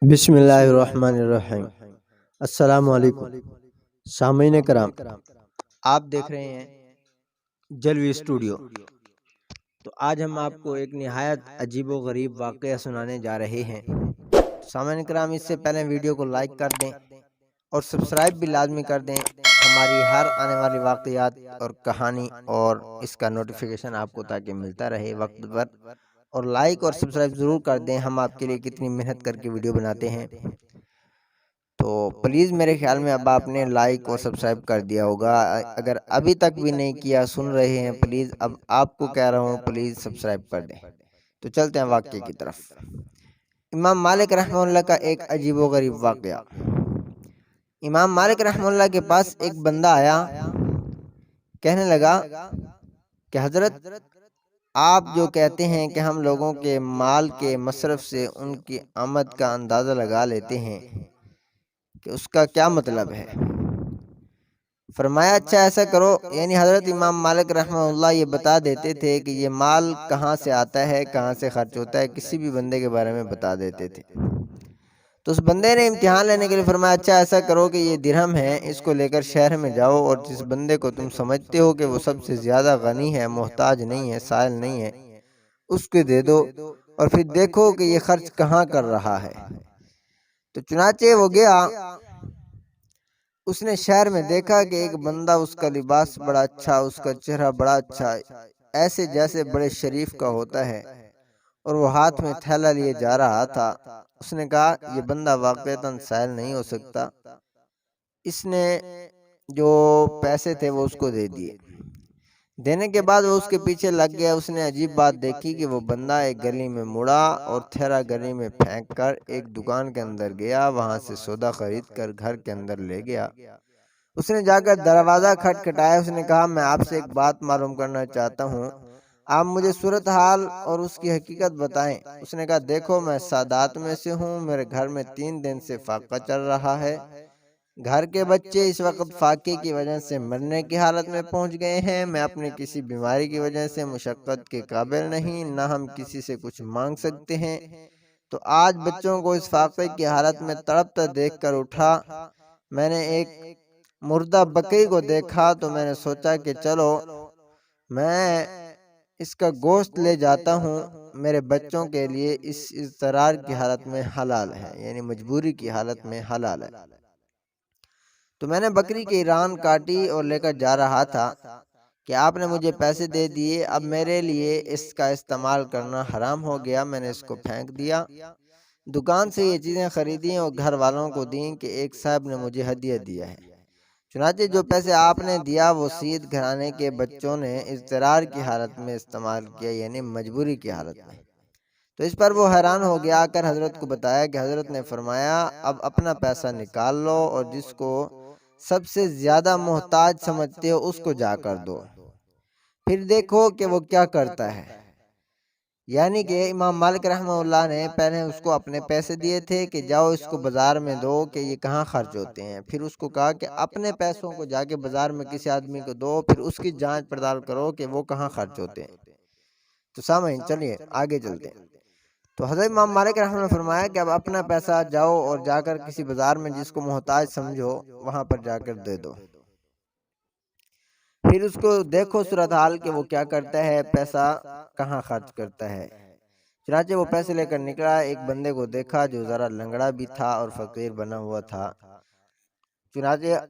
بسم اللہ الرحمن الرحیم۔ السلام علیکم سامعین کرام، آپ دیکھ رہے ہیں جلوی اسٹوڈیو۔ تو آج ہم آپ کو ایک نہایت عجیب و غریب واقعہ سنانے جا رہے ہیں۔ سامعین کرام، اس سے پہلے ویڈیو کو لائک کر دیں اور سبسکرائب بھی لازمی کر دیں۔ ہماری ہر آنے والی واقعات اور کہانی اور اس کا نوٹیفیکیشن آپ کو تاکہ ملتا رہے وقت پر، اور لائک اور سبسکرائب ضرور کر دیں۔ ہم آپ کے لیے کتنی محنت کر کے ویڈیو بناتے ہیں، تو پلیز میرے خیال میں اب آپ نے لائک اور سبسکرائب کر دیا ہوگا۔ اگر ابھی تک بھی نہیں کیا، سن رہے ہیں، پلیز اب آپ کو کہہ رہا ہوں، پلیز سبسکرائب کر دیں۔ تو چلتے ہیں واقعے کی طرف۔ امام مالک رحمہ اللہ کا ایک عجیب و غریب واقعہ۔ امام مالک رحمہ اللہ کے پاس ایک بندہ آیا، کہنے لگا کہ حضرت، آپ جو کہتے ہیں کہ ہم لوگوں کے مال کے مصرف سے ان کی آمد کا اندازہ لگا لیتے ہیں، کہ اس کا کیا مطلب ہے؟ فرمایا اچھا ایسا کرو، یعنی حضرت امام مالک رحمہ اللہ یہ بتا دیتے تھے کہ یہ مال کہاں سے آتا ہے، کہاں سے خرچ ہوتا ہے، کسی بھی بندے کے بارے میں بتا دیتے تھے۔ تو اس بندے نے امتحان لینے کے لیے فرمایا اچھا ایسا کرو کہ یہ درہم ہے، اس کو لے کر شہر میں جاؤ، اور جس بندے کو تم سمجھتے ہو کہ وہ سب سے زیادہ غنی ہے، محتاج نہیں ہے، سائل نہیں ہے، اس کو دے دو، اور پھر دیکھو کہ یہ خرچ کہاں کر رہا ہے۔ تو چنانچہ وہ گیا، اس نے شہر میں دیکھا کہ ایک بندہ، اس کا لباس بڑا اچھا، اس کا چہرہ بڑا اچھا، ایسے جیسے بڑے شریف کا ہوتا ہے، اور وہ ہاتھ میں تھیلا لیے جا رہا تھا۔ اس نے کہا یہ بندہ واقعتاً سائل نہیں ہو سکتا۔ اس نے جو پیسے تھے وہ اس کو دے دیے۔ دینے کے بعد وہ اس کے پیچھے لگ گیا۔ اس نے عجیب بات دیکھی کہ وہ بندہ ایک گلی میں مڑا اور تھیلا گلی میں پھینک کر ایک دکان کے اندر گیا، وہاں سے سودا خرید کر گھر کے اندر لے گیا۔ اس نے جا کر دروازہ کھٹکھٹایا۔ اس نے کہا میں آپ سے ایک بات معلوم کرنا چاہتا ہوں، آپ مجھے صورتحال اور اس کی حقیقت بتائیں۔ اس نے کہا دیکھو میں سادات میں سے ہوں، میرے گھر میں 3 دن سے فاقہ چل رہا ہے، گھر کے بچے اس وقت فاقے کی وجہ سے مرنے کی حالت میں پہنچ گئے ہیں، میں اپنی کسی بیماری کی وجہ سے مشقت کے قابل نہیں، نہ ہم کسی سے کچھ مانگ سکتے ہیں۔ تو آج بچوں کو اس فاقے کی حالت میں تڑپتا دیکھ کر اٹھا، میں نے ایک مردہ بکری کو دیکھا، تو میں نے سوچا کہ چلو میں اس کا گوشت لے جاتا ہوں، میرے بچوں کے لیے اس اضطرار کی حالت میں حلال ہے، یعنی مجبوری کی حالت میں حلال ہے۔ تو میں نے بکری کی ران کاٹی اور لے کر جا رہا تھا کہ آپ نے مجھے پیسے دے دیے، اب میرے لیے اس کا استعمال کرنا حرام ہو گیا، میں نے اس کو پھینک دیا۔ دکان سے یہ چیزیں خریدیں اور گھر والوں کو دیں کہ ایک صاحب نے مجھے ہدیہ دیا ہے۔ چنانچہ جو پیسے آپ نے دیا وہ سید گھرانے کے بچوں نے اضطرار کی حالت میں استعمال کیا، یعنی مجبوری کی حالت میں۔ تو اس پر وہ حیران ہو گیا، آ کر حضرت کو بتایا کہ حضرت نے فرمایا اب اپنا پیسہ نکال لو اور جس کو سب سے زیادہ محتاج سمجھتے ہو اس کو جا کر دو، پھر دیکھو کہ وہ کیا کرتا ہے۔ یعنی کہ امام مالک رحمہ اللہ نے پہلے اس کو اپنے پیسے دیے تھے کہ جاؤ اس کو بازار میں دو کہ یہ کہاں خرچ ہوتے ہیں، پھر اس کو کہا کہ اپنے پیسوں کو جا کے بازار میں کسی آدمی کو دو، پھر اس کی جانچ پڑتال کرو کہ وہ کہاں خرچ ہوتے ہیں۔ تو سامعین چلیے آگے چلتے ہیں۔ تو حضرت امام مالک رحمہ اللہ نے فرمایا کہ اب اپنا پیسہ جاؤ اور جا کر کسی بازار میں جس کو محتاج سمجھو وہاں پر جا کر دے دو، پھر اس کو دیکھو صورتحال کہ وہ کیا کرتا ہے، پیسہ کہاں خرچ کرتا ہے۔ چنانچہ وہ پیسے لے کر نکلا، ایک بندے کو دیکھا جو ذرا لنگڑا بھی تھا اور فقیر بنا ہوا تھا۔ چنانچہ